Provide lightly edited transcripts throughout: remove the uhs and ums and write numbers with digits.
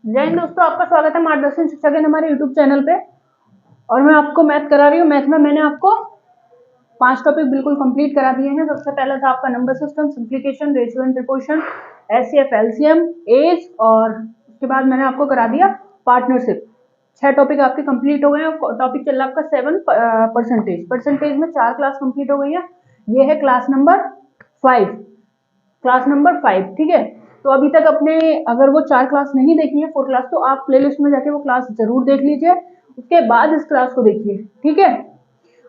जय हिंद दोस्तों, आपका स्वागत है मार्गदर्शन शिक्षा के हमारे यूट्यूब चैनल पे। और मैं आपको मैथ करा रही हूँ। मैथ में मैंने आपको 5 टॉपिक बिल्कुल कंप्लीट करा दिए हैं। सबसे पहला था आपका number system, simplification, ratio and proportion, HCF, LCM, age, और उसके बाद मैंने आपको करा दिया पार्टनरशिप। 6 टॉपिक आपके कंप्लीट हो गए हैं। टॉपिक चल रहा है आपका 7 परसेंटेज में 4 क्लास कंप्लीट हो गई है। ये है क्लास नंबर 5, ठीक है। तो अभी तक अपने अगर वो 4 क्लास नहीं देखी है, 4 क्लास, तो आप प्लेलिस्ट में जाके वो क्लास जरूर देख लीजिए। उसके बाद इस क्लास को देखिए, ठीक है।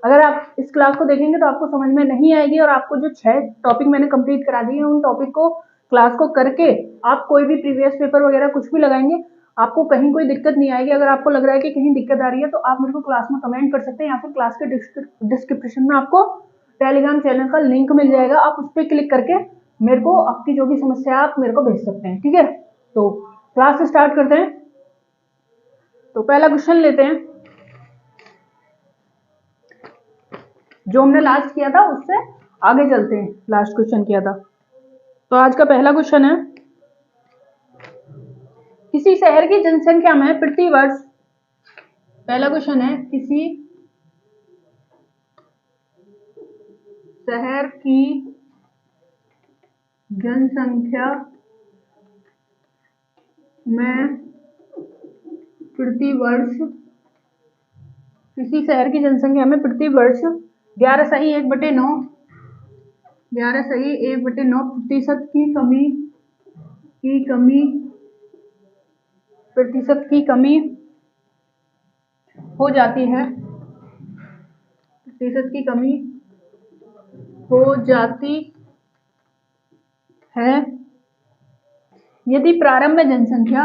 अगर आप इस क्लास को देखेंगे तो आपको समझ में नहीं आएगी, और आपको जो 6 टॉपिक मैंने कंप्लीट करा दिए हैं, उन टॉपिक को क्लास को करके आप कोई भी प्रीवियस पेपर वगैरह कुछ भी लगाएंगे, आपको कहीं कोई दिक्कत नहीं आएगी। अगर आपको लग रहा है कि कहीं दिक्कत आ रही है तो आप मेरे को क्लास में कमेंट कर सकते हैं, या फिर क्लास के डिस्क्रिप्शन में आपको टेलीग्राम चैनल का लिंक मिल जाएगा। आप उस पर क्लिक करके मेरे को आपकी जो भी समस्या आप मेरे को भेज सकते हैं, ठीक है। तो क्लास स्टार्ट करते हैं। तो पहला क्वेश्चन लेते हैं, जो हमने लास्ट किया था उससे आगे चलते हैं। लास्ट क्वेश्चन किया था, तो आज का पहला क्वेश्चन है, किसी शहर की जनसंख्या में प्रति वर्ष, पहला क्वेश्चन है, किसी शहर की जनसंख्या में प्रति वर्ष, किसी शहर की जनसंख्या में प्रति वर्ष 11 सही 1/9 प्रतिशत की कमी हो जाती है, प्रतिशत की कमी हो जाती है यदि प्रारंभ में जनसंख्या,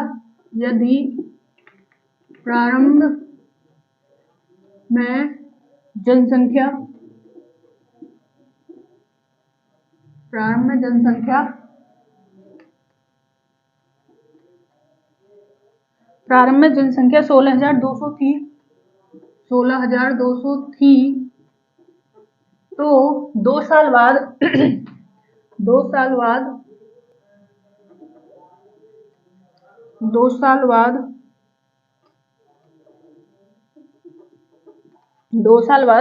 प्रारंभ में जनसंख्या 16,200 थी, तो 2 साल बाद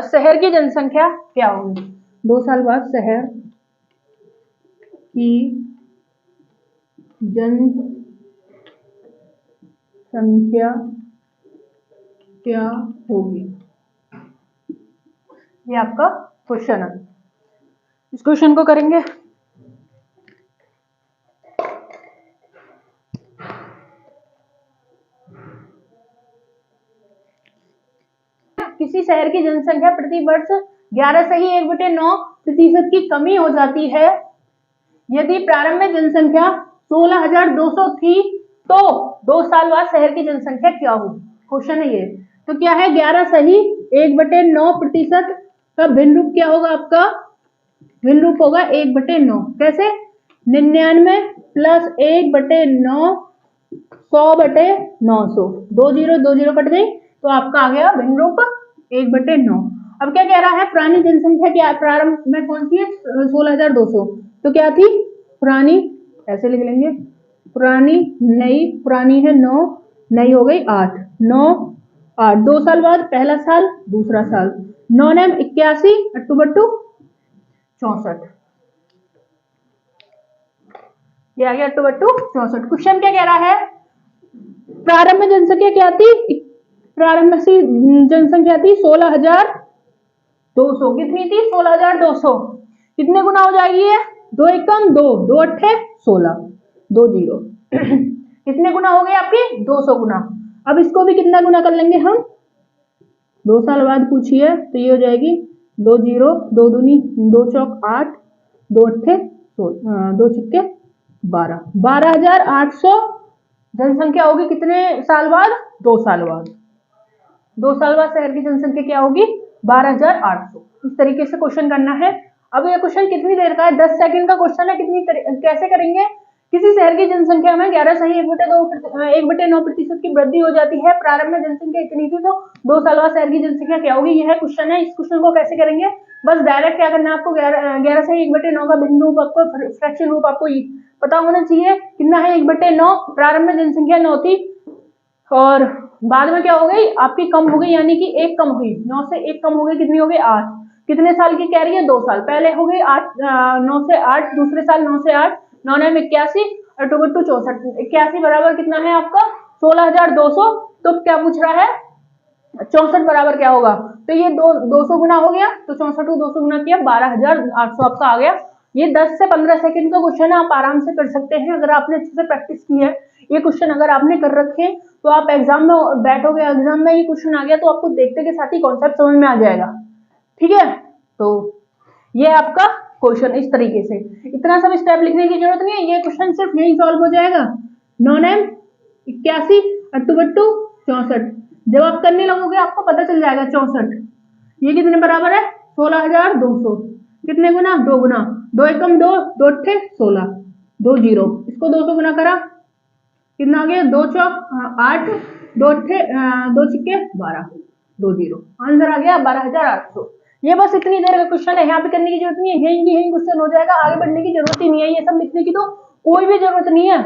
शहर की जनसंख्या क्या होगी? 2 साल बाद शहर की जनसंख्या क्या होगी? ये आपका क्वेश्चन है। इस क्वेश्चन को करेंगे। किसी शहर की जनसंख्या प्रति वर्ष 11 सही 1/9 प्रतिशत की कमी हो जाती है यदि प्रारंभ में जनसंख्या 16,200 थी, तो 2 साल बाद शहर की जनसंख्या क्या होगी? क्वेश्चन है ये। तो क्या है, 11 सही 1/9 प्रतिशत का भिन्न रूप क्या होगा? आपका भिन्न रूप होगा 1/9। कैसे? 99 प्लस 1/9 100/900, 2 0 कट गई, तो आपका आ गया भिन्न रूप 1/9। अब क्या कह रहा है, पुरानी जनसंख्या क्या प्रारंभ में कौन सी है? 16,200। तो क्या थी पुरानी? ऐसे लिख लेंगे, पुरानी नई, पुरानी है 9, नई हो गई 8, 9 8, 2 साल बाद पहला साल दूसरा साल, 9 9 81, 8 64, ये आ गया 8 64। क्वेश्चन क्या कह रहा है, प्रारंभ में जनसंख्या क्या थी? प्रारंभ में जनसंख्या थी 16,200। कितनी थी? 16,200। कितने गुना हो जाएगी ये? 2 एकम 2, 2 अट्ठे 16, 2 0 कितने गुना हो गए आपकी? 200 गुना। अब इसको भी कितना गुना कर लेंगे हम? 2 साल बाद पूछिए, तो ये हो जाएगी 2 0, 2 दूनी 2 चौक 8, 2 अट्ठे 2 छिक्के 12, 12,800 जनसंख्या होगी। कितने साल बाद? 2 साल बाद। 2 साल बाद शहर की जनसंख्या क्या होगी? 12,800। इस तरीके से क्वेश्चन करना है। अब ये क्वेश्चन कितनी देर का है? 10 सेकंड का क्वेश्चन है। कैसे करेंगे? किसी शहर की जनसंख्या में 11 सही 1/9 प्रतिशत की वृद्धि हो जाती है, प्रारंभ में जनसंख्या इतनी थी, तो 2 साल बाद शहर की जनसंख्या क्या होगी? यह क्वेश्चन है। इस क्वेश्चन को कैसे करेंगे? बस डायरेक्ट क्या करना है आपको, 11 सही 1/9 का भिन्न रूप, आपको फ्रैक्शन रूप आपको पता होना चाहिए। कितना है? 1/9। प्रारंभ में जनसंख्या 9 थी, और बाद में क्या हो गई आपकी कम हो गई, यानी कि एक कम हुई, 9 से एक कम हो गई, कितनी हो गई 8। कितने साल की कह रही है 2 साल, पहले हो गई 8 9 से 8, दूसरे साल 9 से 8, 9 9 81 और 2 2 64, 81 बराबर कितना है आपका 16,200। तो क्या पूछ रहा है 64 बराबर क्या होगा, तो ये 200 गुना हो गया, तो 64 को 200 गुना किया 12,800 आपका आ गया। ये 10 से 15 सेकंड का क्वेश्चन है, आप आराम से कर सकते हैं अगर आपने अच्छे से प्रैक्टिस की है। ये क्वेश्चन अगर आपने कर रखे तो आप एग्जाम में बैठोगे, एग्जाम में ये क्वेश्चन आ गया तो आपको देखते के साथ ही कॉन्सेप्ट समझ में आ जाएगा। ठीक है, तो ये आपका क्वेश्चन इस तरीके से, इतना सब स्टेप लिखने की जरूरत नहीं है, ये क्वेश्चन सिर्फ यही सॉल्व हो जाएगा। 9 9 81 अट्टू बट्टू 64, जब आप करने लगोगे आपको पता चल जाएगा 64 ये कितने बराबर है 16,200, कितने गुना 2 गुना, 2 एकम 2, 2 अट्ठे 16, 2 जीरो, इसको 200 गुना करा कितना आ गया 2 चौक 8, 2 अट्ठे 2 छिक्के 12, 2 जीरो, आंसर आ गया 12,800। ये बस इतनी देर का क्वेश्चन है, यहाँ पे करने की जरूरत नहीं है, यही क्वेश्चन हो जाएगा, आगे बढ़ने की जरूरत ही नहीं है, ये सब लिखने की तो कोई भी जरूरत नहीं है।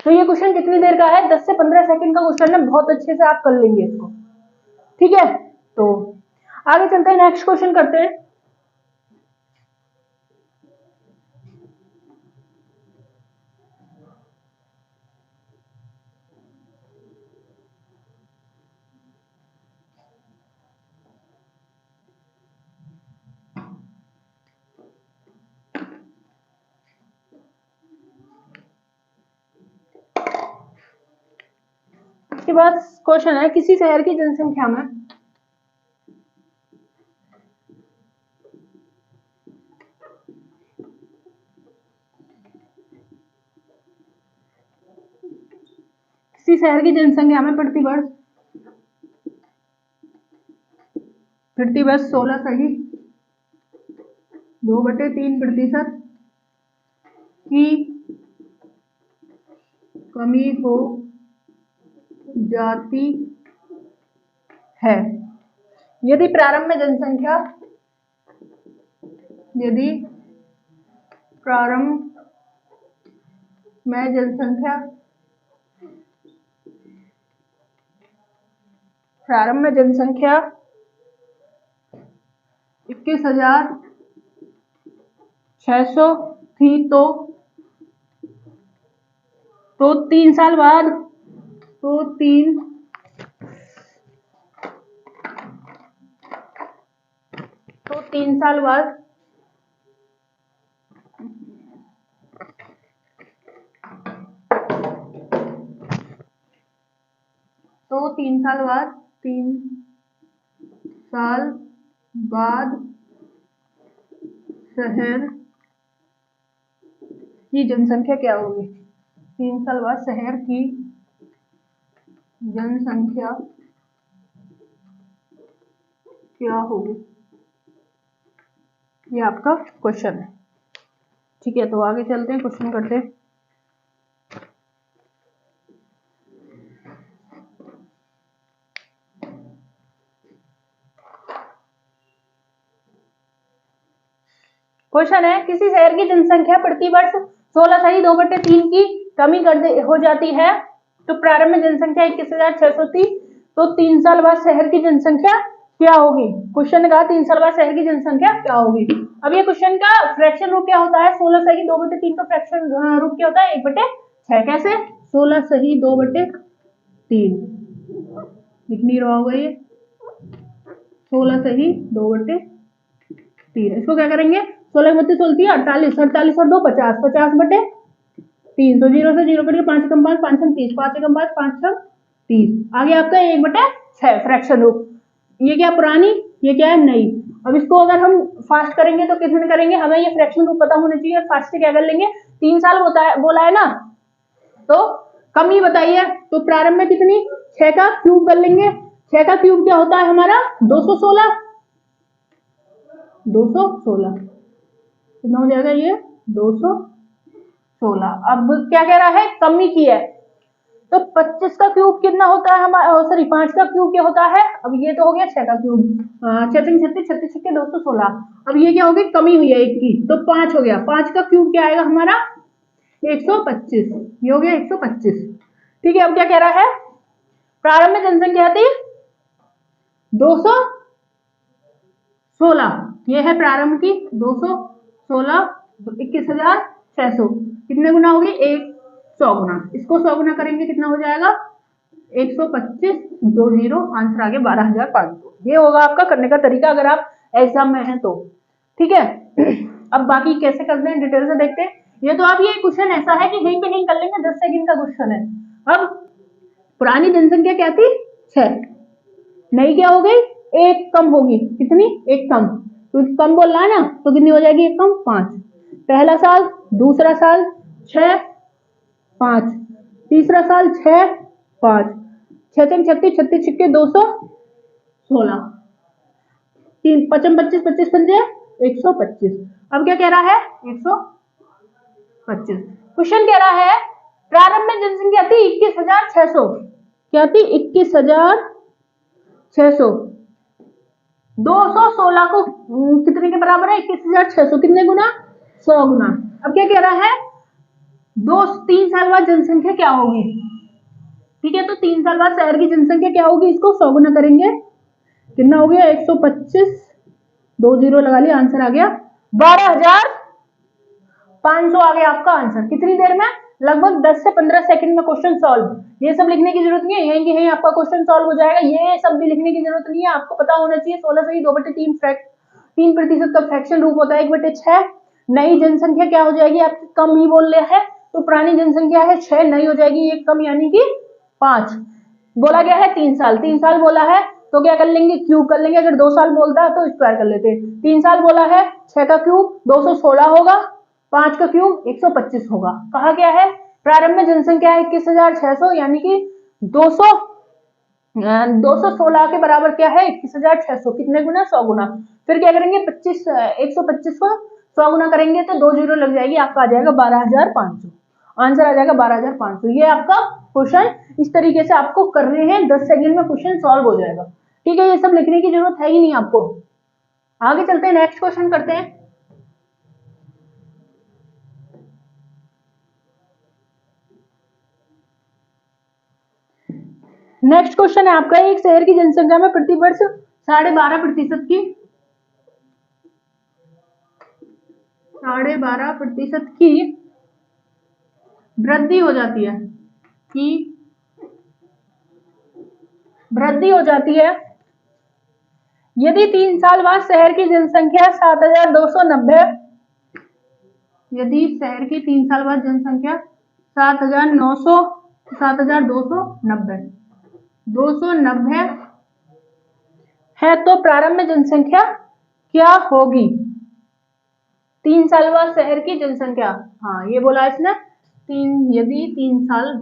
तो ये क्वेश्चन कितनी देर का है 10 से 15 सेकंड का क्वेश्चन है, बहुत अच्छे से आप कर लेंगे इसको। ठीक है, तो आगे चलते हैं, नेक्स्ट क्वेश्चन करते हैं। इसके बाद क्वेश्चन है किसी शहर की जनसंख्या में प्रति वर्ष 16.2/3% की कमी हो जाती है यदि प्रारंभ में जनसंख्या प्रारंभ में जनसंख्या 21,600 थी, तो 3 साल बाद तो 3 साल बाद शहर की जनसंख्या क्या होगी, 3 साल बाद शहर की जनसंख्या क्या होगी, ये आपका क्वेश्चन है। ठीक है, तो आगे चलते हैं, क्वेश्चन करते हैं। क्वेश्चन है किसी शहर की जनसंख्या प्रति वर्ष 16.2/3 की कमी हो जाती है, तो प्रारंभ में जनसंख्या 21,600 थी, तो 3 साल बाद शहर की जनसंख्या क्या होगी। क्वेश्चन ने कहा 3 साल बाद शहर की जनसंख्या क्या होगी। अब ये क्वेश्चन का फ्रैक्शन रूप क्या होता है, 16.2/3 का फ्रैक्शन रूप क्या होता है 1/6। कैसे 16.2/3 लिख नहीं रहा होगा, ये 16.2/3, इसको क्या करेंगे 16 बत्तीस 16 48, 48 और 2 50, 50/3, तो 0 से 0 करिए, 5 एकम 5, 5 छम 30, 5 एकम 5, 5 छम 30, आगे आपका 1/6 फ्रैक्शन रूप। ये क्या पुरानी, ये क्या है नई। अब इसको अगर हम फास्ट करेंगे तो कितने करेंगे, हमें ये फ्रैक्शन रूप पता होना चाहिए, फास्ट से क्या कर लेंगे 3 साल बोला है ना, तो कमी बताइए, तो प्रारंभ में कितनी 6 का क्यूब कर लेंगे, 6 का क्यूब क्या होता है हमारा 216, 216 कितना हो जाएगा ये 216। अब क्या कह रहा है कमी की है, तो 25 का क्यूब कितना होता है हमारा, सॉरी 5 का क्यूब क्या होता है, अब ये तो हो गया 6 का क्यूब, 6 36 36 छक्के 216, अब ये क्या हो गई कमी हुई है 1 की, तो 5 हो गया, 5 का क्यूब क्या आएगा हमारा 125, ये हो गया 125। ठीक है, अब क्या कह रहा है प्रारंभ में जनसंख्या थी 216, ये है प्रारंभ की 216, 21,600 कितने गुना होगी 100 गुना। इसको 100 गुना करेंगे कितना हो जाएगा 125, 2 जीरो, आंसर आ गया 12,500। ये होगा आपका करने का तरीका अगर आप एग्जाम में हैं तो। ठीक है, अब बाकी कैसे करते हैं डिटेल से देखते हैं। ये तो आप ये क्वेश्चन ऐसा है कि यहीं पे नहीं कर लेंगे, 10 सेकंड का क्वेश्चन है। अब पुरानी जनसंख्या क्या थी 6, नई क्या हो गई 1 कम होगी, कितनी 1 कम, तो कम बोल रहा है ना तो कितनी हो जाएगी 1 कम 5। पहला साल, दूसरा साल 6 5, तीसरा साल 6 5, 6 36, 36 छिक्के 216, 3 55 25 25 पंजे 125। अब क्या कह रहा है 125। क्वेश्चन कह रहा है प्रारंभ में जनसंख्या थी 21,600, क्या थी 21,600, 216 को कितने के बराबर है 21,600, कितने गुना 100 गुना। अब क्या कह रहा है 3 साल बाद जनसंख्या क्या होगी। ठीक है, तो 3 साल बाद शहर की जनसंख्या क्या होगी, इसको 100 गुना करेंगे, कितना हो गया 125, 2 जीरो लगा लिया, आंसर आ गया 12,500 आ गया आपका आंसर। कितनी देर में, लगभग 10 से 15 सेकंड में क्वेश्चन सॉल्व। ये सब लिखने की जरूरत नहीं है, यहीं की यहीं आपका क्वेश्चन सॉल्व हो जाएगा। ये सब भी लिखने की जरूरत नहीं है, आपको पता होना चाहिए 16 से ही 2/3 3% का फ्रैक्शन रूप होता है 1/6। नई जनसंख्या क्या हो जाएगी आपकी, कम ही बोल रहे हैं, तो पुरानी जनसंख्या है 6, नई हो जाएगी 1 कम यानी कि 5। बोला गया है 3 साल, 3 साल बोला है तो क्या कर लेंगे क्यूब कर लेंगे, अगर 2 साल बोलता है तो स्क्वायर कर लेते। 3 साल बोला है 6 का क्यूब 216 होगा, 5 का क्यूब 125 होगा। कहा गया है प्रारंभ में जनसंख्या है 21,600 यानी कि 216 के बराबर क्या है 21,600, कितने गुना 100 गुना। फिर क्या करेंगे 125 को 100 गुना करेंगे तो 2 जीरो लग जाएगी, आपका आ जाएगा 12,500, आंसर आ जाएगा 12,500। ये आपका क्वेश्चन इस तरीके से आपको करने हैं, 10 सेकंड में क्वेश्चन सॉल्व हो जाएगा। ठीक है, ये सब लिखने की जरूरत है ही नहीं आपको। आगे चलते हैं, नेक्स्ट क्वेश्चन करते हैं। नेक्स्ट क्वेश्चन है आपका, एक शहर की जनसंख्या में प्रति वर्ष 12.5% की 12.5% की वृद्धि हो जाती है, कि वृद्धि हो जाती है यदि 3 साल बाद शहर की जनसंख्या 7,290, यदि शहर की 3 साल बाद जनसंख्या 7,290 है तो प्रारंभ में जनसंख्या क्या होगी। 3 साल बाद शहर की जनसंख्या, हाँ ये बोला इसने, यदि 3 साल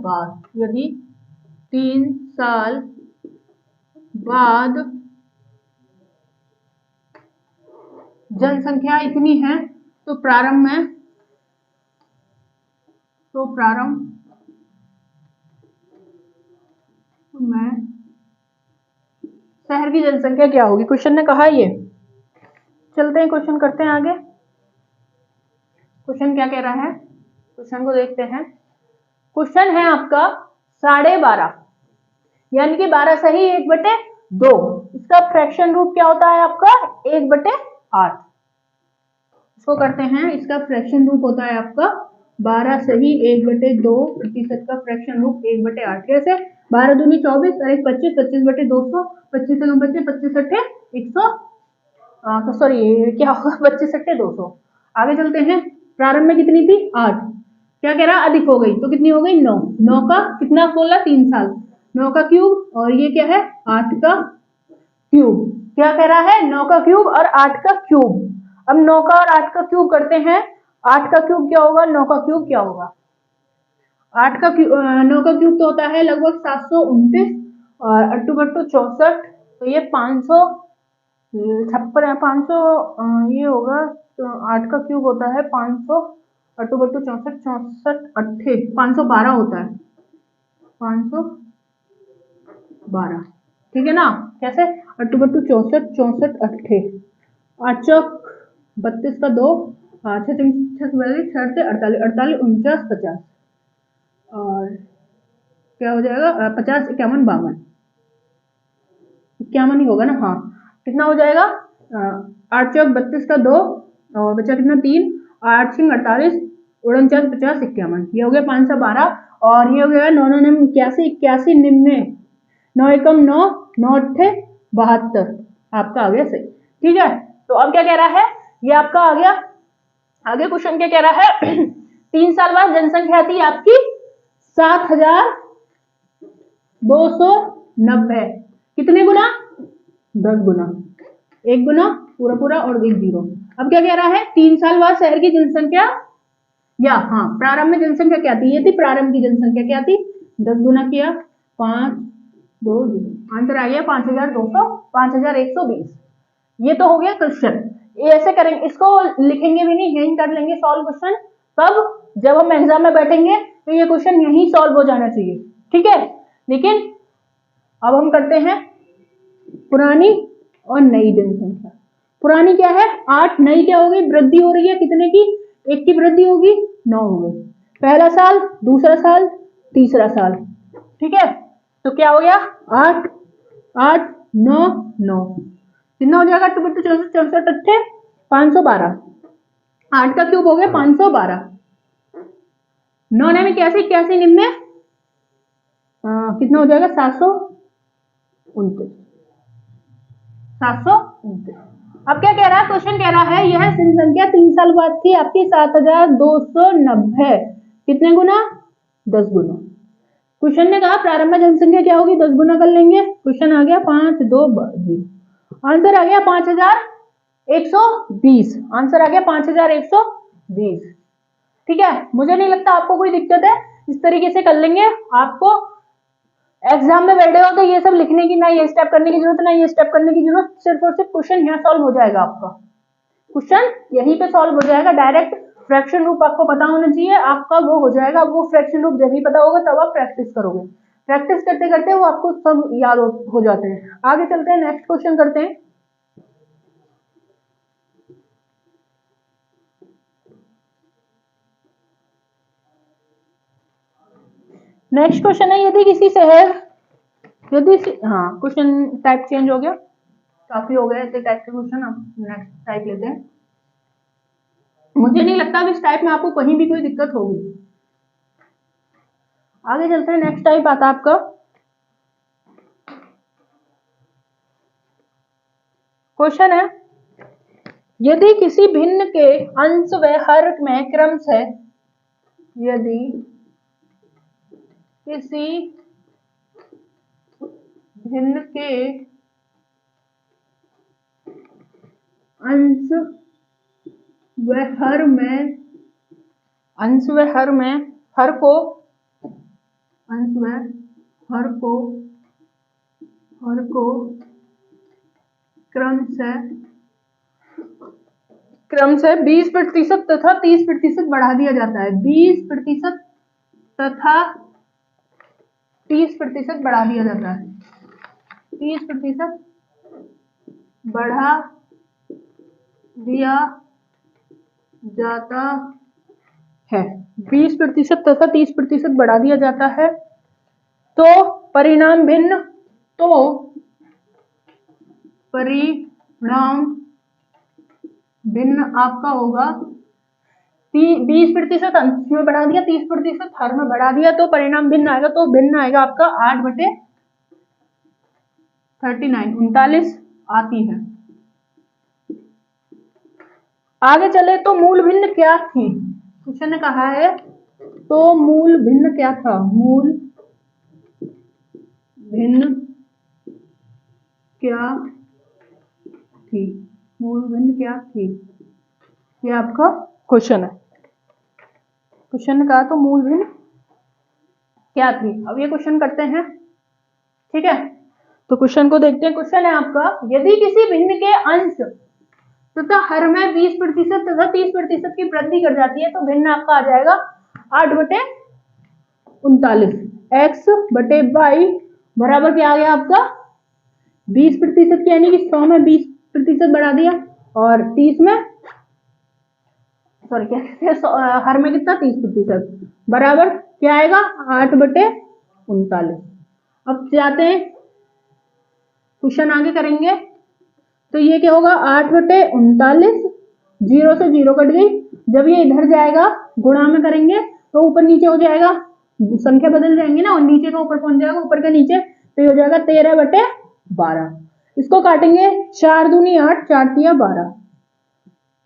बाद जनसंख्या इतनी है तो प्रारंभ में शहर की जनसंख्या क्या होगी। क्वेश्चन ने कहा ये, चलते हैं क्वेश्चन करते हैं आगे। क्वेश्चन क्या कह रहा है, क्वेश्चन को देखते हैं। क्वेश्चन है आपका 12.5 यानी कि 12 सही 1/2, इसका फ्रैक्शन रूट क्या होता है आपका 1/8। इसको करते हैं, इसका फ्रैक्शन रूट होता है आपका 12 सही 1/2% का फ्रैक्शन रूट 1/8। कैसे 12 दूनी 24 और 1 25, 25/200, 25 से 25, 25 अट्ठे 100, सॉरी क्या होगा 25 अट्ठे 200। आगे चलते हैं, प्रारंभ में कितनी थी 8, क्या कह रहा अधिक हो गई तो कितनी हो गई 9, 9 का कितना बोला 3 साल, 9 का क्यूब और ये क्या है 8 का क्यूब। क्या कह रहा है 9 का क्यूब और 8 का क्यूब। अब 9 का और 8 का क्यूब करते हैं, 8 का क्यूब क्या होगा 9 का क्यूब क्या होगा, 8 का क्यूब 9 का क्यूब तो होता है लगभग 729 और 8 बट्टू 64, तो ये 556 500 ये होगा, तो 8 का क्यूब होता है 500, 8 बट्टू 64 64 अट्ठे 512 होता है, 512। ठीक है ना, कैसे 8 बट्टू 64 64 अट्ठे 8 चौक 32 का 2, 6 48 48 49 50 और क्या हो जाएगा 50, 51, 52, 51 ही होगा ना, हाँ। कितना हो जाएगा 8 चौक 32 का 2 और बचा कितना 3, 8 6 48, 49 50 51, ये हो गया 512 और ये हो गया 9 9 9 81 81 99, 9 एकम 9 9 अट्ठे 72, आपका आ गया सही। ठीक है, तो अब क्या कह रहा है, ये आपका आ गया। आगे क्वेश्चन क्या कह रहा है 3 साल बाद जनसंख्या थी आपकी 7290, कितने गुना 10 गुना, 1 गुना पूरा पूरा और 1 0। अब क्या कह रहा है 3 साल बाद शहर की जनसंख्या, या हाँ प्रारंभ में जनसंख्या क्या थी, ये थी प्रारंभ की जनसंख्या क्या थी, 10 गुना किया 5 2 0, आंसर आ गया 5200 5120। ये तो हो गया क्वेश्चन। ऐसे करेंगे, इसको लिखेंगे भी नहीं, यहीं कर लेंगे सॉल्व क्वेश्चन। कब, जब हम एग्जाम में बैठेंगे तो ये क्वेश्चन यहीं सॉल्व हो जाना चाहिए। ठीक है, लेकिन अब हम करते हैं पुरानी और नई जनसंख्या। पुरानी क्या है 8, नई क्या हो गई, वृद्धि हो रही है, कितने की, 1 की वृद्धि होगी 9 हो गई, पहला साल, दूसरा साल, तीसरा साल। ठीक है, तो क्या हो गया 8 8 9 9, कितना हो जाएगा 8 बटे 64 64 अट्ठे 512, 8 का क्यूब हो गया 512, 9 में 81 81 निम्न कितना हो जाएगा 729, 729। अब क्या कह रहा है क्वेश्चन, कह रहा है यह जनसंख्या 3 साल बाद थी आपकी 7290, कितने गुना 10 गुना। क्वेश्चन ने कहा प्रारंभ में जनसंख्या क्या होगी, 10 गुना कर लेंगे, क्वेश्चन आ गया 5 2 0, आंसर आ गया 5120, आंसर आ गया 5120। ठीक है, मुझे नहीं लगता आपको कोई दिक्कत है, इस तरीके से कर लेंगे। आपको एग्जाम में बैठे हो तो ये सब लिखने की ना, ये स्टेप करने की जरूरत, ना ये स्टेप करने की जरूरत, सिर्फ और सिर्फ क्वेश्चन यहाँ सॉल्व हो जाएगा, आपका क्वेश्चन यहीं पे सॉल्व हो जाएगा। डायरेक्ट फ्रैक्शन रूप आपको पता होना चाहिए, आपका वो हो जाएगा, वो फ्रैक्शन रूप जब भी पता होगा तब आप प्रैक्टिस करोगे, प्रैक्टिस करते करते वो आपको सब याद हो जाते हैं। आगे चलते हैं, नेक्स्ट क्वेश्चन करते हैं। नेक्स्ट क्वेश्चन है, यदि किसी शहर, यदि हाँ क्वेश्चन टाइप चेंज हो गया, काफी हो गया ऐसे टाइप के क्वेश्चन, अब नेक्स्ट टाइप लेते हैं। मुझे नहीं लगता अब इस टाइप में आपको कहीं भी कोई दिक्कत होगी। आगे चलते हैं, नेक्स्ट टाइप आता है आपका क्वेश्चन है, यदि किसी भिन्न के अंश व हर में क्रमशः, यदि किसी भिन्न के अंश व हर में, अंश व हर में, हर को, अंश व हर को क्रमशः 20% तथा 30% बढ़ा दिया जाता है, 20% तथा 30% बढ़ा दिया जाता है, 30% बढ़ा दिया जाता है, 20% तथा 30% बढ़ा दिया जाता है, तो परिणाम भिन्न, तो परिणाम भिन्न आपका होगा 20% अंश में बढ़ा दिया, 30% हर में बढ़ा दिया, तो परिणाम भिन्न आएगा, तो भिन्न आएगा आपका 8/39 39 आती है। आगे चले तो मूल भिन्न क्या थी, क्वेश्चन ने कहा है तो मूल भिन्न क्या था, मूल भिन्न क्या थी, मूल भिन्न क्या थी, ये आपका क्वेश्चन है। क्वेश्चन ने कहा तो मूल भिन्न क्या थी। अब ये क्वेश्चन करते हैं, ठीक है, तो क्वेश्चन को देखते हैं। क्वेश्चन है आपका, यदि किसी भिन्न के अंश तथा हर में 20% तथा 30% की वृद्धि कर जाती है, तो भिन्न आपका आ जाएगा 8/39, x बटे y बराबर क्या आ गया आपका 20% की, यानी कि 100 में 20% बढ़ा दिया और 30 में, सॉरी क्या कहते हैं, हर में कितना 30% बराबर क्या आएगा 8/39, 39। अब जाते हैं क्वेश्चन आगे करेंगे। तो ये क्या होगा 8/39, 0 से 0 कट गई। जब ये इधर जाएगा गुणा में करेंगे तो ऊपर नीचे हो जाएगा, संख्या बदल जाएंगी ना, और नीचे का ऊपर पहुंच जाएगा, ऊपर का नीचे, तो ये हो जाएगा 13/12। इसको काटेंगे 4 दूनी 8, 4 तिया 12,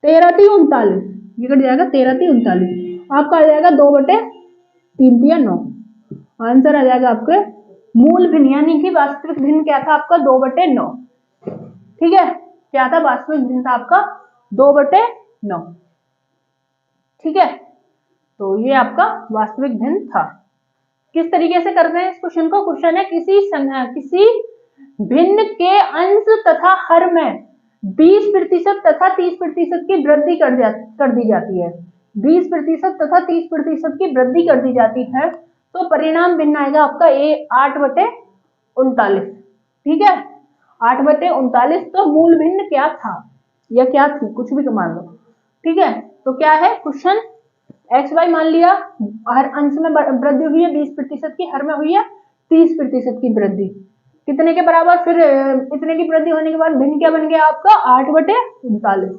13 × 39, ये कट जाएगा 13 × 39। आपका आ जाएगा 2/3 तिया 9। आंसर आ जाएगा आपके मूल भिन्न, यानी कि वास्तविक भिन्न क्या था आपका 2/9। ठीक है, क्या था वास्तविक भिन्न था आपका 2/9। ठीक है, तो ये आपका वास्तविक भिन्न था। किस तरीके से करते हैं इस क्वेश्चन को? क्वेश्चन है किसी भिन्न के अंश तथा हर में 20% तथा 30% की वृद्धि कर दी जाती है। 20% तथा 30% की वृद्धि कर दी जाती है, तो परिणाम भिन्न आएगा आपका 8/39। ठीक है, 8/39। तो मूल भिन्न क्या था या क्या थी, कुछ भी मान लो। ठीक है, तो क्या है क्वेश्चन, एक्स वाई मान लिया, हर अंश में वृद्धि हुई है 20% की, हर में हुई है 30% की वृद्धि, कितने के बराबर? फिर इतने की वृद्धि होने के बाद भिन्न क्या बन गया आपका 8/39।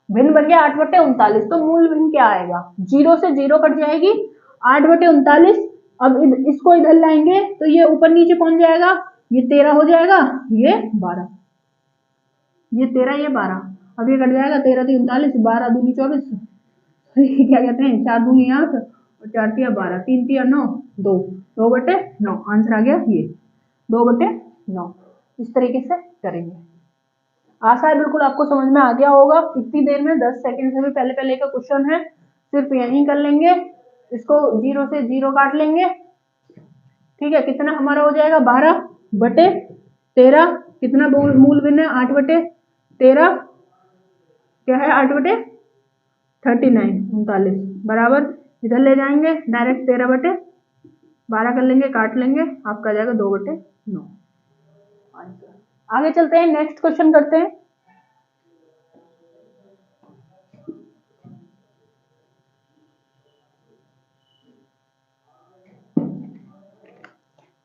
भिन्न बन गया 8/39। तो मूल भिन्न क्या आएगा? 0 से 0 कट जाएगी, 8/39। अब इसको इधर लाएंगे तो ये ऊपर नीचे पहुंच जाएगा, ये 13 हो जाएगा, ये 12, ये 13, ये 12। अब ये कट जाएगा 13 × 39, 12 दूनी 24, क्या कहते हैं 4 दूनी 8 और 4 तिया 12, 3 तिया 9, 2/9। आंसर आ गया ये 2/9। इस तरीके से करेंगे। आशा है बिल्कुल आपको समझ में आ गया होगा। इतनी देर में 10 सेकंड से भी पहले का क्वेश्चन है, सिर्फ यही कर लेंगे। इसको 0 से 0 काट लेंगे। ठीक है, कितना हमारा हो जाएगा 12/13। कितना मूल भिन्न है 8/13, क्या है 8/39 बराबर, इधर ले जाएंगे डायरेक्ट 13/12 कर लेंगे, काट लेंगे, आपका आ जाएगा 2/9। आगे चलते हैं, नेक्स्ट क्वेश्चन करते हैं।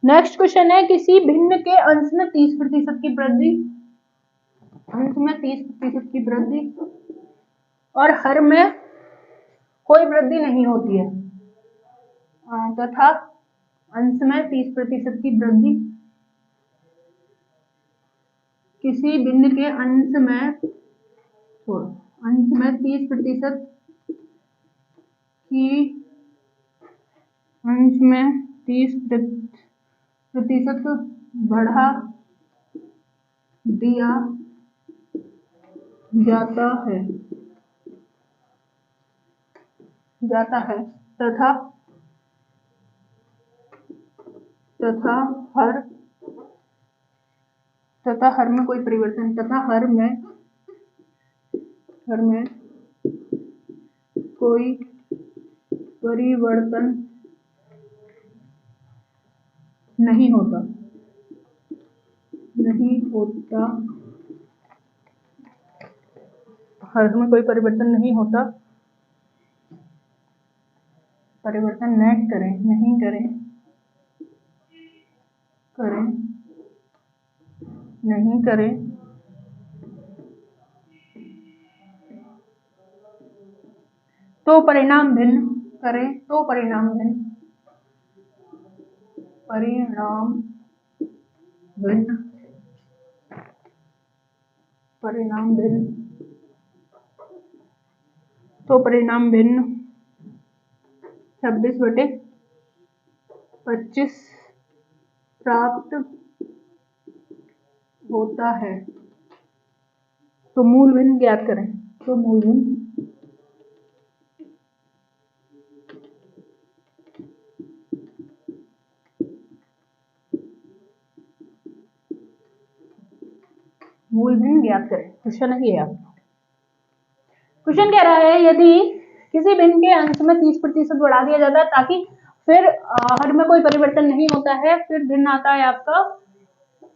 नेक्स्ट क्वेश्चन है किसी भिन्न के अंश में 30% की वृद्धि, अंश में 30% की वृद्धि और हर में कोई वृद्धि नहीं होती है, तथा अंश में 30% की वृद्धि, किसी भिन्न के अंश में 30% की, अंश में 30% बढ़ा दिया जाता है तथा हर में कोई परिवर्तन, तथा हर में कोई परिवर्तन नहीं होता, हर में कोई परिवर्तन नहीं होता, परिवर्तन नहीं करें तो परिणाम भिन्न तो परिणाम भिन्न 26/25 प्राप्त होता है। तो मूल भिन्न ज्ञात करें। तो मूल भिन्न ज्ञात करें। क्वेश्चन है ये आपका। क्वेश्चन कह रहा है यदि किसी भिन्न के अंश में 30% बढ़ा दिया जाता है ताकि फिर हर में कोई परिवर्तन नहीं होता है, फिर भिन्न आता है आपका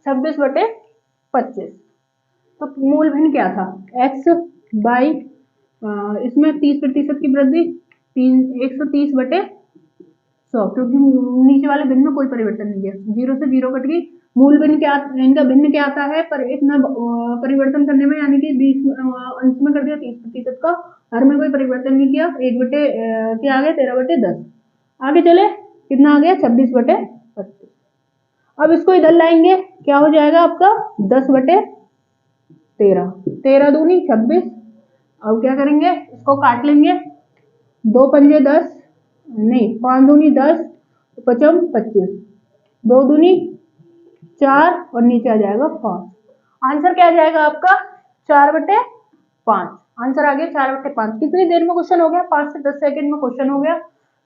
26/25। तो मूल भिन्न क्या था? x बाई इसमें 30% की वृद्धि 130/100 100, क्योंकि नीचे वाले भिन्न में कोई परिवर्तन नहीं है। 0 से 0 कट गई। मूल भिन्न क्या, इनका भिन्न क्या आता है, पर इतना परिवर्तन करने में, यानी कि 20 अंश में कर दिया 30% का, हर में कोई परिवर्तन नहीं किया, 1 बटे क्या आ गया 13/10। आगे चले, कितना आ गया 26/25। अब इसको इधर लाएंगे, क्या हो जाएगा आपका 10/13, 13 दूनी 26। अब क्या करेंगे, इसको काट लेंगे, 2 पंजे 10, नहीं 5 दूनी 10, 5 25, 2 दूनी 4 और नीचे आ जाएगा 5। आंसर क्या आ जाएगा आपका 4/5। आंसर आ गया 4/5। कितनी देर में क्वेश्चन हो गया, 5 से 10 सेकंड में क्वेश्चन हो गया।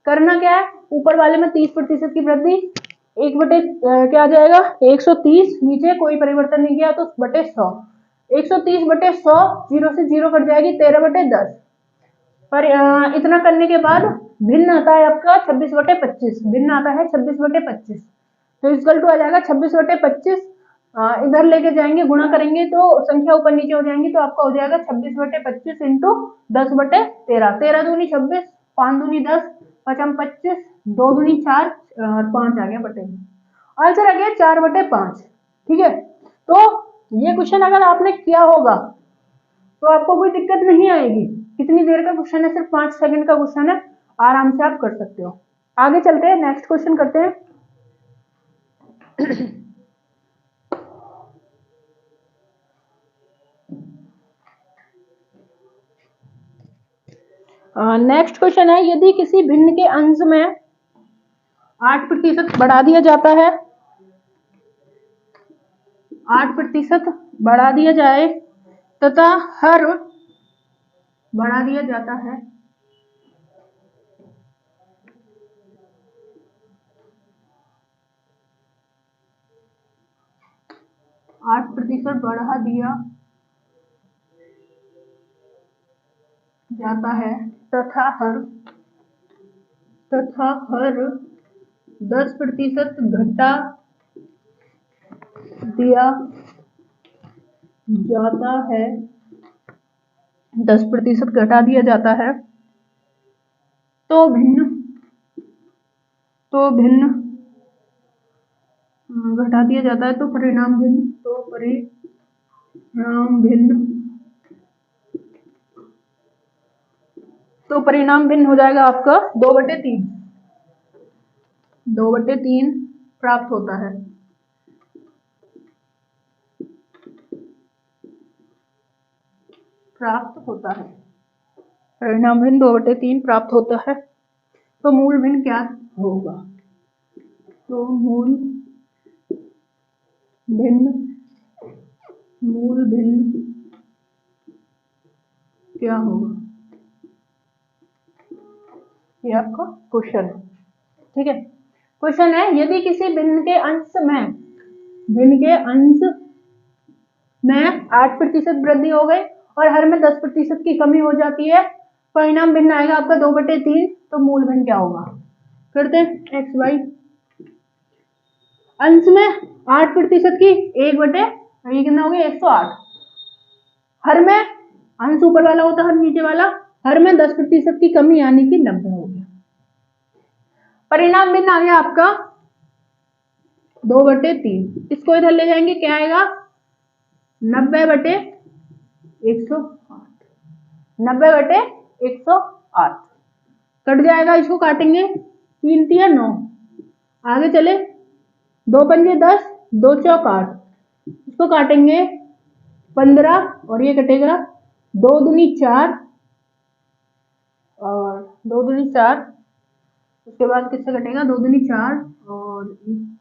करना क्या है, ऊपर वाले में 30% की वृद्धि, 1 बटे क्या आ जाएगा 130, नीचे कोई परिवर्तन नहीं किया तो बटे 100, 130/100, 0 से 0 कट जाएगी 13/10। पर इतना करने के बाद भिन्न आता है आपका 26/25, भिन्न आता है 26/25, तो इसकल टू आ जाएगा 26/25। इधर लेके जाएंगे, गुणा करेंगे तो संख्या ऊपर नीचे हो जाएंगी, तो आपका हो जाएगा 26/25 इंटू 10/13, 13 दूनी 26, 5 दूनी 10, 5 25, 2 दूनी 4 और 5 आ गया बटे। आंसर आ गया 4/5। ठीक है, तो ये क्वेश्चन अगर आपने किया होगा तो आपको कोई दिक्कत नहीं आएगी। कितनी देर का क्वेश्चन है, सिर्फ 5 सेकंड का क्वेश्चन है, आराम से आप कर सकते हो। आगे चलते हैं, नेक्स्ट क्वेश्चन करते हैं। नेक्स्ट क्वेश्चन है, यदि किसी भिन्न के अंश में 8% बढ़ा दिया जाता है, 8% बढ़ा दिया जाए तथा हर बढ़ा दिया जाता है, आठ प्रतिशत बढ़ा दिया जाता है तथा हर 10% घटा दिया जाता है, 10% घटा दिया जाता है, तो भिन्न घटा दिया जाता है, तो परिणाम भिन्न हो जाएगा आपका 2/3, 2/3 प्राप्त होता है। परिणाम भिन्न 2/3 प्राप्त होता है। तो मूल भिन्न क्या होगा, तो मूल भिन्न क्या होगा, ये आपका क्वेश्चन है। ठीक है, क्वेश्चन है, यदि किसी भिन्न के अंश में 8% वृद्धि हो गई और हर में 10% की कमी हो जाती है, परिणाम भिन्न आएगा आपका 2/3, तो मूल भिन्न क्या होगा। करते हैं एक्स वाई, अंश में 8% की 1/, ये कितना हो गया 108, हर में, अंश ऊपर वाला होता है नीचे वाला, हर में 10% की कमी यानी कि 90 हो गया। परिणाम भिन्न आ गया आपका 2/3, इसको इधर ले जाएंगे, क्या आएगा 90/108, 90/108 कट जाएगा, इसको काटेंगे 3 × 9, आगे चले 2 पंजे 10, 2 चौक 8, इसको काटेंगे 15 और ये कटेगा 2 दूनी 4 और 2 दूनी 4, उसके बाद किससे कटेगा 2 दूनी 4 और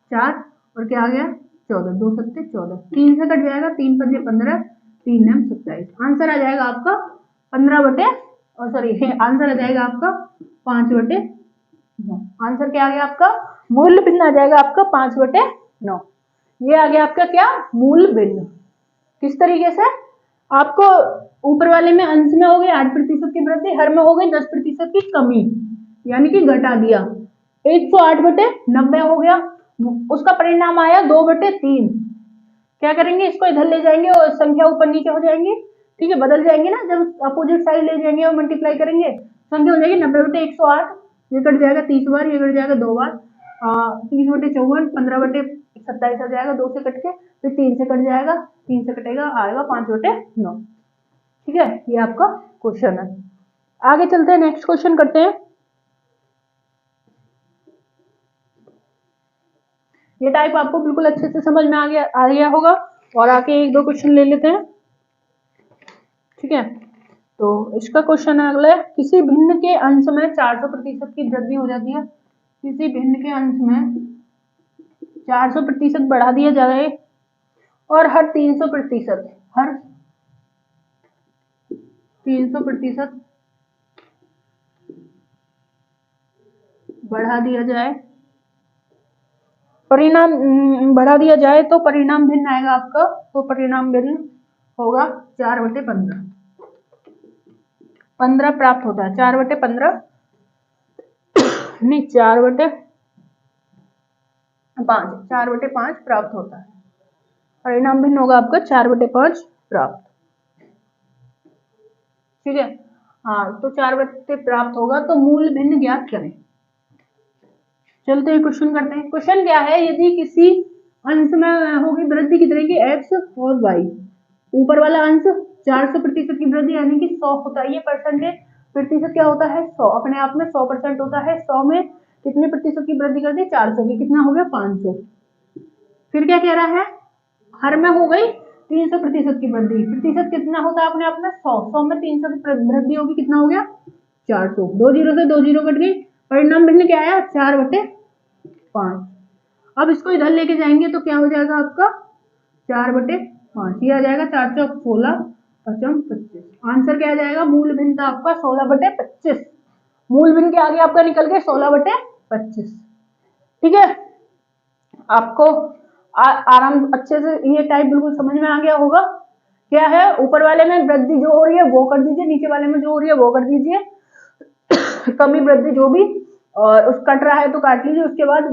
4 और क्या आ गया 14, 2 सत्ते 14, 3 से कट जाएगा, 3 पंजे 15, 3 9 27। आंसर आ जाएगा आपका 15 आंसर आ जाएगा आपका 5/9। आंसर क्या आ गया आपका, मूल भिन्न आ जाएगा आपका 5/9। ये आ गया आपका क्या, मूल भिन्न। किस तरीके से, आपको ऊपर वाले में अंश में हो गई 8% की वृद्धि, हर में हो गई 10% की कमी, यानी कि घटा दिया, 108/90 हो गया, उसका परिणाम आया 2/3। क्या करेंगे, इसको इधर ले जाएंगे और संख्या ऊपर नीचे हो जाएंगी। ठीक है, बदल जाएंगे ना, जब अपोजिट साइड ले जाएंगे और मल्टीप्लाई करेंगे, संख्या हो जाएगी 90/108, ये कट जाएगा 30 बार, ये कट जाएगा 2 बार। 30/54, 15/27 आ जाएगा 2 से कट के, फिर 3 से कट जाएगा, 3 से कटेगा आएगा 5/9। ठीक है, ये आपका क्वेश्चन है। आगे चलते हैं, नेक्स्ट क्वेश्चन करते हैं। ये टाइप आपको बिल्कुल अच्छे से समझ में आ गया होगा। और आके 1-2 क्वेश्चन ले लेते हैं। ठीक है, तो इसका क्वेश्चन है अगला, किसी भिन्न के अंश में 400% की वृद्धि हो जाती है। किसी भिन्न के अंश में 400% बढ़ा दिया जाए और हर 300% बढ़ा दिया जाए, परिणाम बढ़ा दिया जाए तो परिणाम भिन्न आएगा आपका। तो परिणाम भिन्न होगा 4/15। 15 प्राप्त होता है, 4/15 नहीं 4/5 प्राप्त होता है। परिणाम भिन्न होगा आपका 4/5 प्राप्त। ठीक है, हाँ, तो 4/5 प्राप्त होगा, तो मूल भिन्न ज्ञात करें। चलते हैं क्वेश्चन करते हैं। क्वेश्चन क्या है, यदि किसी अंश में होगी वृद्धि कितने की, x और y। ऊपर वाला अंश 400% की वृद्धि यानी कि 100 होता है। ये प्रतिशत क्या होता है, 100 अपने आप में 100% होता है। 100 में कितने प्रतिशत की वृद्धि कर दी, 400 की, कितना हो गया 500। फिर क्या कह रहा है, हर में हो गई 300% की वृद्धि। प्रतिशत कितना होता है अपने आप में, 100। 100 में 300 की वृद्धि होगी, कितना हो गया 400। 2 जीरो से 2 जीरो कट गई। परिणाम भिन्न क्या आया, 4/5। अब इसको इधर लेके जाएंगे तो क्या हो जाएगा आपका 4/5। ये आ जाएगा 4 चौक 16, 5 25। आंसर क्या आ जाएगा, मूल भिन्न था आपका 16/25। मूल भिन्न के आगे आपका निकल गया 16/25। ठीक है, आपको आराम अच्छे से ये टाइप बिल्कुल समझ में आ गया होगा। क्या है, ऊपर वाले में वृद्धि जो हो रही है वो कर दीजिए, नीचे वाले में जो हो रही है वो कर दीजिए। कमी वृद्धि जो भी और उस कट रहा है तो काट लीजिए। उसके बाद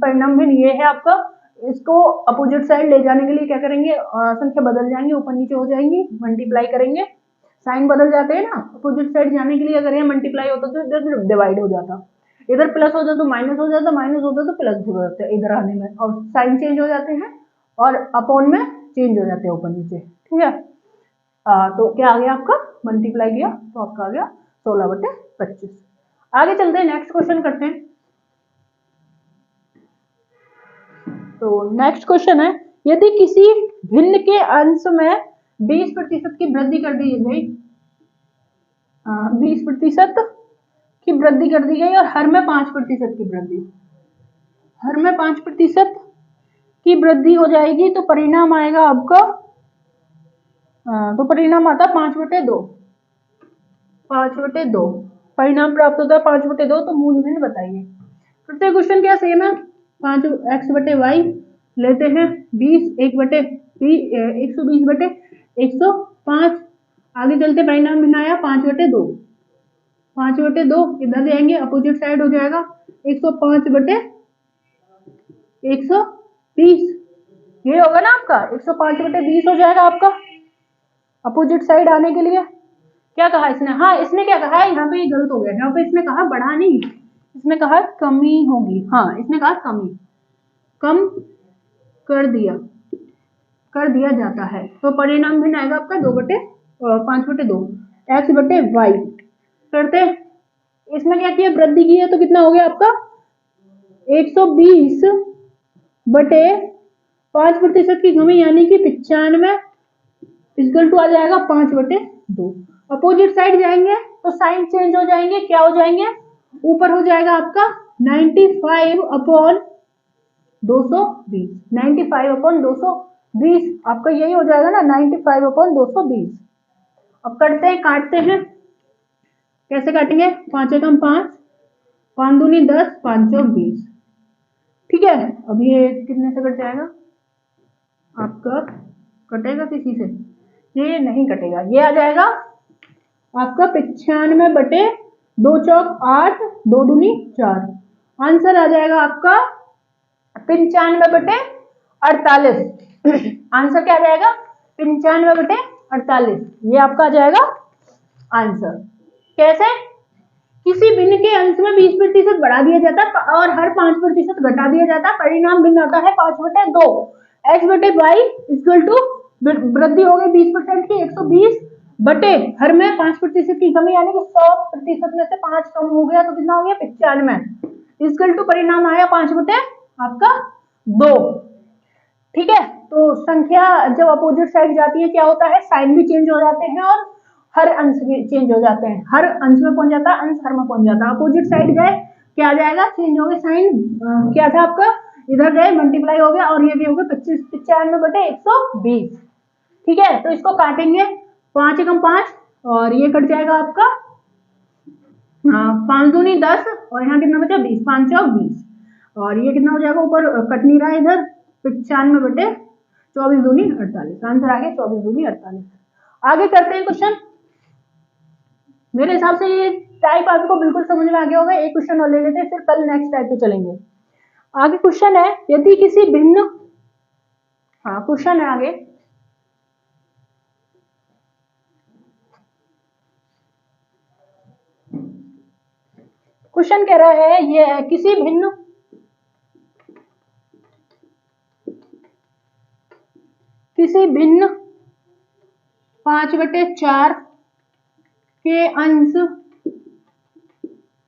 परिणाम भिन्न ये है आपका। इसको अपोजिट साइड ले जाने के लिए क्या करेंगे, संख्या बदल जाएंगे, ऊपर नीचे हो जाएंगी, मल्टीप्लाई करेंगे, साइन बदल जाते हैं ना। अपोजिट साइड जाने के लिए अगर यहाँ मल्टीप्लाई होता तो इधर डिवाइड हो जाता, इधर प्लस हो जाता तो माइनस हो जाता, माइनस होता तो प्लस हो जाता इधर आने में, और साइन चेंज हो जाते हैं और अपॉन में चेंज हो जाते हैं ऊपर नीचे। ठीक है, तो क्या आ गया आपका, मल्टीप्लाई किया तो आपका आ गया 16/25। आगे चलते हैं, नेक्स्ट क्वेश्चन करते हैं। तो नेक्स्ट क्वेश्चन है, यदि किसी भिन्न के अंश में 20% की वृद्धि कर दी गई, 20% की वृद्धि कर दी गई और हर में 5% की वृद्धि, हर में 5% की वृद्धि हो जाएगी तो परिणाम आएगा आपका, तो परिणाम आता 5/2। 5/2 परिणाम प्राप्त होता है 5/2। तो मूल भिन्न बताइए। प्रत्येक क्वेश्चन क्या सेम है, 5x/y लेते हैं 20, 120/105। आगे चलते परिणाम भिन्न आया 5/2। 5/2 इधर जाएंगे, अपोजिट साइड हो जाएगा 105/120। ये होगा ना आपका 105/20 हो जाएगा आपका। अपोजिट साइड आने के लिए क्या कहा इसने, हाँ इसने क्या कहा है, यहाँ पे ये गलत हो गया। यहाँ पे इसने कहा बढ़ा नहीं, इसने कहा कमी होगी। हाँ, इसने कहा कमी, कम कर दिया जाता है। तो परिणाम भिन्न आएगा आपका 5/2 x/y। करते इसमें क्या किया, वृद्धि की है तो कितना हो गया आपका 120/5% की कमी यानी कि 95 इक्वल टू आ जाएगा 5/2। अपोजिट साइड जाएंगे तो साइन चेंज हो जाएंगे, क्या हो जाएंगे, ऊपर हो जाएगा आपका 95/220। 95/220 आपका यही हो जाएगा ना, 95/220। अब करते हैं, काटते हैं, कैसे काटेंगे, 5 एकम 5, 5 दूनी 10, 5 चौक 20। ठीक है, अब ये कितने से कट जाएगा आपका, कटेगा किसी से, ये नहीं कटेगा, ये आ जाएगा आपका 95/2 चौक 8, 2 दूनी 4। आंसर आ जाएगा आपका 95/48। आंसर क्या आ जाएगा 95/48, ये आपका आ जाएगा आंसर। कैसे, किसी भिन्न के अंश में 20% बढ़ा दिया जाता है और हर 5% घटा दिया जाता है, परिणाम भिन्न आता है 5/2। x/y इक्वल टू वृद्धि हो गई 20% की 120 बटे हर में 5% की कमी, यानी कि 100% में से 5 कम हो गया तो कितना हो गया 95 इक्वल टू परिणाम आया 5/2। ठीक है, तो संख्या जब अपोजिट साइड जाती है क्या होता है, साइन भी चेंज हो जाते हैं और हर अंश भी चेंज हो जाते हैं, हर अंश में पहुंच जाता है, अंश हर में पहुंच जाता है। अपोजिट साइड गए क्या आ जाएगा, चेंज हो गया साइन, क्या था आपका, इधर गए मल्टीप्लाई हो गया और ये भी हो गया 95/120। ठीक है, तो इसको काटेंगे 5 एकम 5 और ये कट जाएगा आपका 5 दूनी 10 और यहाँ कितना बचा 20, 5 चौक 20 और ये कितना हो जाएगा, ऊपर कट नहीं रहा है इधर 95/24 दूनी 48, आंसर आ गया 24 दूनी 48। आगे करते हैं क्वेश्चन। मेरे हिसाब से ये टाइप आपको बिल्कुल समझ में आ गया होगा, एक क्वेश्चन और ले लेते हैं फिर कल नेक्स्ट टाइप पे चलेंगे। आगे क्वेश्चन है, यदि किसी भिन्न, क्वेश्चन है आगे, क्वेश्चन कह रहा है ये किसी भिन्न 5/4 के अंश,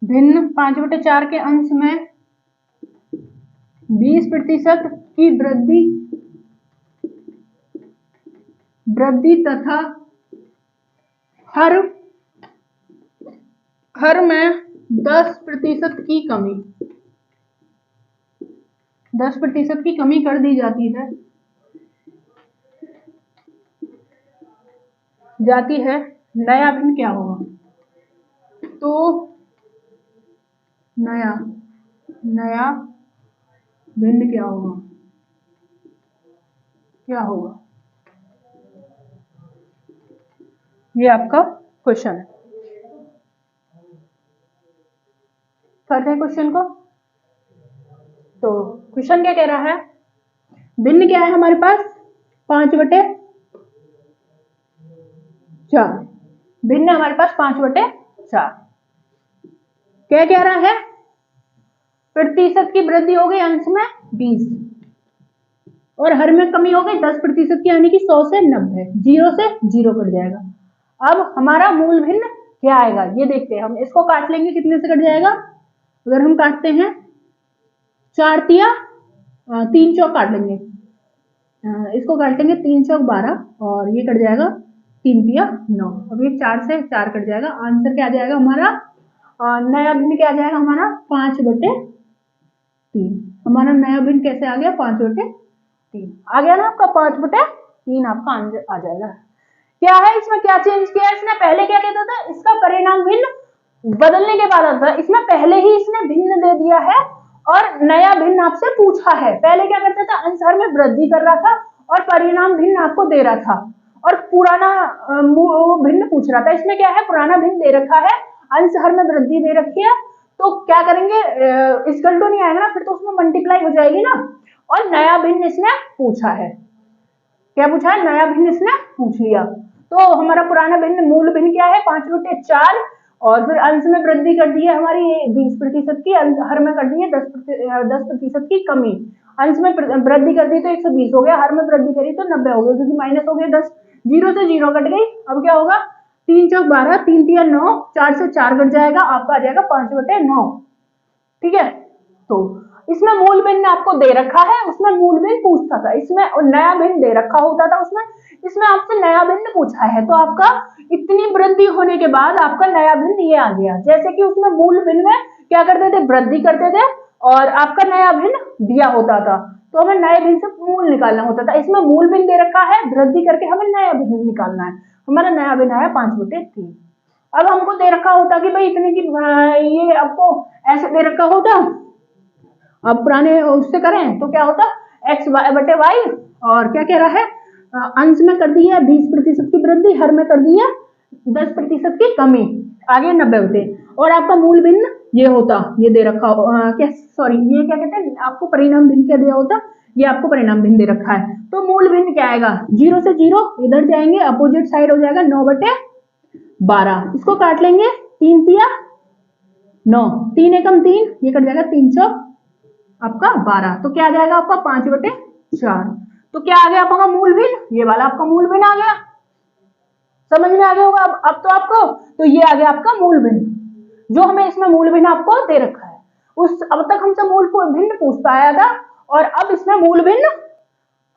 भिन्न 5/4 के अंश में 20% की वृद्धि तथा हर में 10% की कमी, 10% की कमी कर दी जाती है, नया भिन्न क्या होगा, तो नया भिन्न क्या होगा, ये आपका क्वेश्चन है। करते हैं क्वेश्चन को। तो क्वेश्चन क्या कह रहा है, भिन्न क्या है हमारे पास 5/4, भिन्न हमारे पास 5/4। क्या कह रहा है, प्रतिशत की वृद्धि हो गई अंश में 20 और हर में कमी हो गई 10% की, यानी कि 100 से 90, 0 से 0 कट जाएगा। अब हमारा मूल भिन्न क्या आएगा ये देखते हैं, हम इसको काट लेंगे, कितने से कट जाएगा, अगर हम काटते हैं 4 तिया 3 चौक काट लेंगे, इसको काट लेंगे 3 चौक 12 और ये कट जाएगा 3 तिया 9। अब ये 4 से 4 कट जाएगा, आंसर क्या आ जाएगा हमारा, नया भिन्न क्या आ जाएगा हमारा 5/3। हमारा नया भिन्न कैसे आ गया 5/3 आ गया ना आपका, 5/3 आपका आंसर आ जाएगा। क्या है इसमें, क्या चेंज किया इसने, पहले क्या कहता था, इसका परिणाम भिन्न बदलने के बाद आता था, इसमें पहले ही इसने भिन्न दे दिया है और नया भिन्न आपसे पूछा है। पहले क्या करता था, अंश हर में वृद्धि कर रहा था और परिणाम भिन्न आपको दे रहा था और पुराना भिन्न पूछ रहा था। इसमें क्या है, पुराना भिन्न दे रखा है, अंश हर में वृद्धि दे रखी है, तो क्या करेंगे, इक्वल टू नहीं आएगा ना, फिर तो उसमें मल्टीप्लाई हो जाएगी ना, और नया भिन्न इसने पूछा है, क्या पूछा है, नया भिन्न इसने पूछ लिया। तो हमारा पुराना भिन्न, मूल भिन्न क्या है 5/4 और फिर अंश में वृद्धि कर दी है हमारी 20% की, हर में कर दी है 10% की कमी, अंश में वृद्धि कर दी तो 120 हो गया, हर में वृद्धि करी तो 90 हो गया, क्योंकि माइनस हो गया 10, 0 से 0 कट गई। अब क्या होगा, 3 चौक 12, 3 तिया 9, 4 से 4 कट जाएगा, आपका आ जाएगा 5/9। ठीक है, तो इसमें मूल भिन्न आपको दे रखा है, उसमें मूल भिन्न पूछता था, इसमें नया भिन्न दे रखा होता था उसमें, इसमें आपसे नया भिन्न पूछा है, तो आपका इतनी वृद्धि होने के बाद आपका नया भिन्न ये आ गया। जैसे कि उसमें मूल भिन्न में क्या करते थे, वृद्धि करते थे और आपका नया भिन्न दिया होता था, तो हमें नए भिन्न से मूल निकालना होता था। इसमें मूल भिन्न दे रखा है, वृद्धि करके हमें नया भिन्न निकालना है, हमारा नया भिन्न आया 5/3। अब हमको दे रखा होता कि भाई इतने की, ये आपको ऐसे दे रखा होता, अब पुराने उससे करें तो क्या होता, x/y और क्या कह रहा है, अंश में कर दी है 20% की वृद्धि, हर में कर दी है 10% की कमी, आगे 90 होते, और आपका मूल भिन्न ये होता, ये दे रखा क्या, सॉरी ये क्या कहते हैं, आपको परिणाम भिन्न क्या दिया होता, ये आपको परिणाम भिन्न दे रखा है। तो मूल भिन्न क्या आएगा, 0 से 0 इधर जाएंगे, अपोजिट साइड हो जाएगा 9/12, इसको काट लेंगे 3 तिया 9, 3 एकम 3, ये कट जाएगा 3 चौक आपका 12, तो क्या आ जाएगा आपका 5/4। तो क्या आ गया आपका मूल भिन्न, ये वाला आपका मूल भिन्न आ गया। समझ में आ गया होगा अब तो आपको। तो ये आ गया आपका मूल भिन्न, जो हमें इसमें मूल भिन्न आपको दे रखा है। उस अब तक हमसे मूल भिन्न पूछता आया था, और अब इसमें मूल भिन्न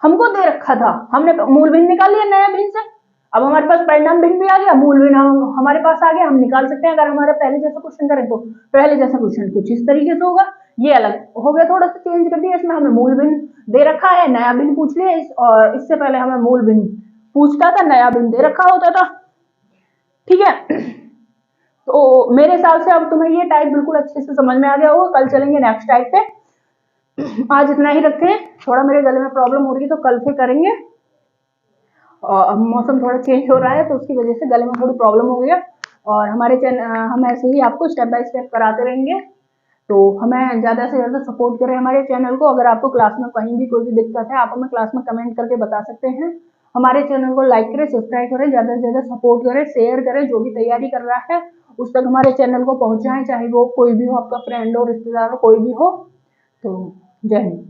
हमको दे रखा था, हमने मूल भिन्न निकाल लिया नया भिन्न से। अब हमारे पास परिणाम भिन्न भी आ गया, मूल भिन्न हमारे पास आ गया, हम निकाल सकते हैं। अगर हमारे पहले जैसा क्वेश्चन करें तो पहले जैसा क्वेश्चन कुछ इस तरीके से होगा, ये अलग हो गया, थोड़ा सा चेंज कर दिया। इसमें हमें मूल भिन्न दे रखा है, नया भिन्न पूछ लिया, और इससे पहले हमें मूल भिन्न पूछता था, नया भिन्न दे रखा होता था। ठीक है, तो मेरे हिसाब से अब तुम्हें ये टाइप बिल्कुल अच्छे से समझ में आ गया होगा। कल चलेंगे नेक्स्ट टाइप पे। आज इतना ही रखते हैं, थोड़ा मेरे गले में प्रॉब्लम हो रही है तो कल फिर करेंगे। और मौसम थोड़ा चेंज हो रहा है तो उसकी वजह से गले में थोड़ी प्रॉब्लम हो गई है। और हमारे चैनल हम ऐसे ही आपको स्टेप बाय स्टेप कराते रहेंगे, तो हमें ज़्यादा से ज़्यादा सपोर्ट करें हमारे चैनल को। अगर आपको क्लास में कहीं भी कोई भी दिक्कत है, आप हमें क्लास में कमेंट करके बता सकते हैं। हमारे चैनल को लाइक करें, सब्सक्राइब करें, ज़्यादा से ज़्यादा सपोर्ट करें, शेयर करें। जो भी तैयारी कर रहा है उस तक हमारे चैनल को पहुँचाएं, चाहे वो कोई भी हो, आपका फ्रेंड हो, रिश्तेदार हो, कोई भी हो। तो जय हिंद।